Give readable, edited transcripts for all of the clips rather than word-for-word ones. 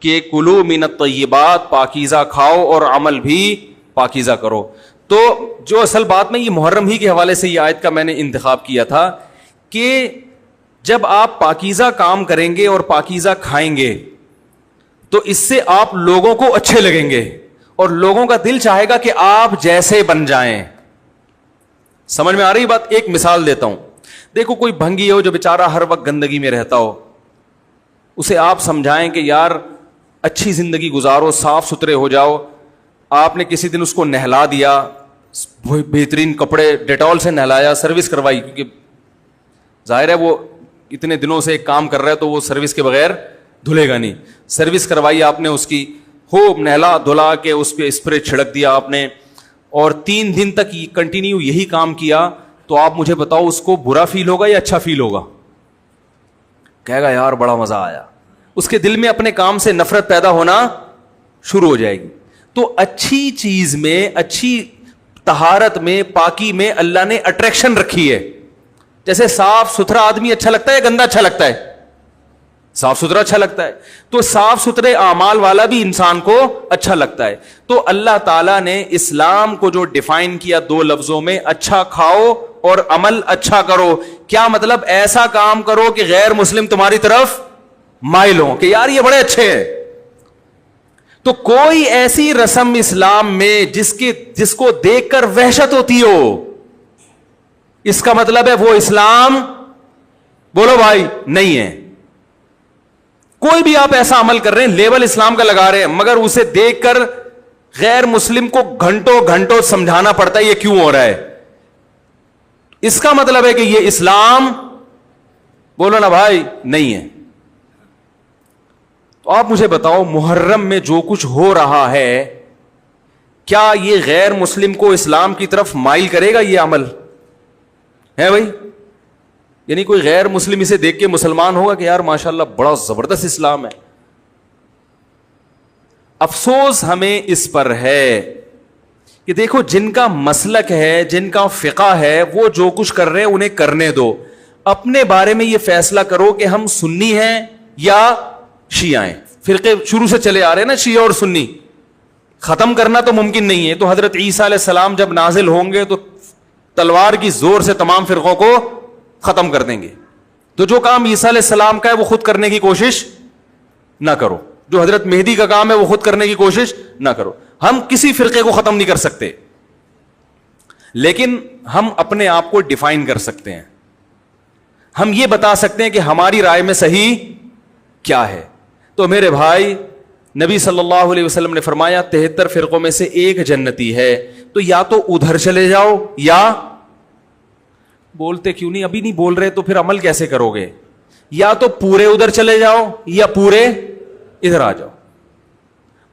کہ کلو من الطیبات، پاکیزہ کھاؤ اور عمل بھی پاکیزہ کرو. تو جو اصل بات میں یہ محرم ہی کے حوالے سے یہ آیت کا میں نے انتخاب کیا تھا کہ جب آپ پاکیزہ کام کریں گے اور پاکیزہ کھائیں گے تو اس سے آپ لوگوں کو اچھے لگیں گے اور لوگوں کا دل چاہے گا کہ آپ جیسے بن جائیں. سمجھ میں آ رہی بات؟ ایک مثال دیتا ہوں. دیکھو کوئی بھنگی ہو جو بیچارہ ہر وقت گندگی میں رہتا ہو, اسے آپ سمجھائیں کہ یار اچھی زندگی گزارو, صاف ستھرے ہو جاؤ. آپ نے کسی دن اس کو نہلا دیا, بہترین کپڑے ڈیٹول سے نہلایا, سروس کروائی, کیونکہ ظاہر ہے وہ اتنے دنوں سے ایک کام کر رہا ہے تو وہ سروس کے بغیر دھلے گا نہیں. سروس کروائی آپ نے اس کی, خوب نہلا دھلا کے اس پہ اسپرے چھڑک دیا آپ نے, اور 3 دن تک کنٹینیو یہی کام کیا, تو آپ مجھے بتاؤ اس کو برا فیل ہوگا یا اچھا فیل ہوگا؟ کہے گا یار بڑا مزہ آیا. اس کے دل میں اپنے کام سے نفرت پیدا ہونا شروع ہو جائے گی. تو اچھی چیز میں, اچھی طہارت میں, پاکی میں اللہ نے اٹریکشن رکھی ہے. جیسے صاف ستھرا آدمی اچھا لگتا ہے, گندا اچھا لگتا ہے؟ صاف ستھرا اچھا لگتا ہے. تو صاف ستھرے اعمال والا بھی انسان کو اچھا لگتا ہے. تو اللہ تعالیٰ نے اسلام کو جو ڈیفائن کیا 2 لفظوں میں, اچھا کھاؤ اور عمل اچھا کرو. کیا مطلب؟ ایسا کام کرو کہ غیر مسلم تمہاری طرف مائل ہوں کہ یار یہ بڑے اچھے ہیں. تو کوئی ایسی رسم اسلام میں جس کو دیکھ کر وحشت ہوتی ہو, اس کا مطلب ہے وہ اسلام, بولو بھائی, نہیں ہے. کوئی بھی آپ ایسا عمل کر رہے ہیں, لیبل اسلام کا لگا رہے ہیں, مگر اسے دیکھ کر غیر مسلم کو گھنٹوں گھنٹوں سمجھانا پڑتا ہے یہ کیوں ہو رہا ہے, اس کا مطلب ہے کہ یہ اسلام, بولو نا بھائی, نہیں ہے. تو آپ مجھے بتاؤ محرم میں جو کچھ ہو رہا ہے, کیا یہ غیر مسلم کو اسلام کی طرف مائل کرے گا؟ یہ عمل ہے بھائی؟ یعنی کوئی غیر مسلم اسے دیکھ کے مسلمان ہوگا کہ یار ماشاءاللہ بڑا زبردست اسلام ہے. افسوس ہمیں اس پر ہے کہ دیکھو جن کا مسلک ہے, جن کا فقہ ہے, وہ جو کچھ کر رہے ہیں انہیں کرنے دو. اپنے بارے میں یہ فیصلہ کرو کہ ہم سنی ہیں یا شیعہ ہیں. فرقے شروع سے چلے آ رہے ہیں نا, شیعہ اور سنی, ختم کرنا تو ممکن نہیں ہے. تو حضرت عیسیٰ علیہ السلام جب نازل ہوں گے تو تلوار کی زور سے تمام فرقوں کو ختم کر دیں گے. تو جو کام عیسیٰ علیہ السلام کا ہے وہ خود کرنے کی کوشش نہ کرو, جو حضرت مہدی کا کام ہے وہ خود کرنے کی کوشش نہ کرو. ہم کسی فرقے کو ختم نہیں کر سکتے, لیکن ہم اپنے آپ کو ڈیفائن کر سکتے ہیں. ہم یہ بتا سکتے ہیں کہ ہماری رائے میں صحیح کیا ہے. تو میرے بھائی, نبی صلی اللہ علیہ وسلم نے فرمایا 73 فرقوں میں سے ایک جنتی ہے. تو یا تو ادھر چلے جاؤ, یا بولتے کیوں نہیں, ابھی نہیں بول رہے تو پھر عمل کیسے کرو گے, یا تو پورے ادھر چلے جاؤ یا پورے ادھر آ جاؤ.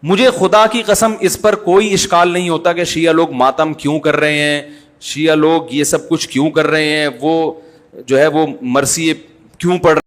مجھے خدا کی قسم اس پر کوئی اشکال نہیں ہوتا کہ شیعہ لوگ ماتم کیوں کر رہے ہیں, شیعہ لوگ یہ سب کچھ کیوں کر رہے ہیں, وہ جو ہے وہ مرثیے کیوں پڑھ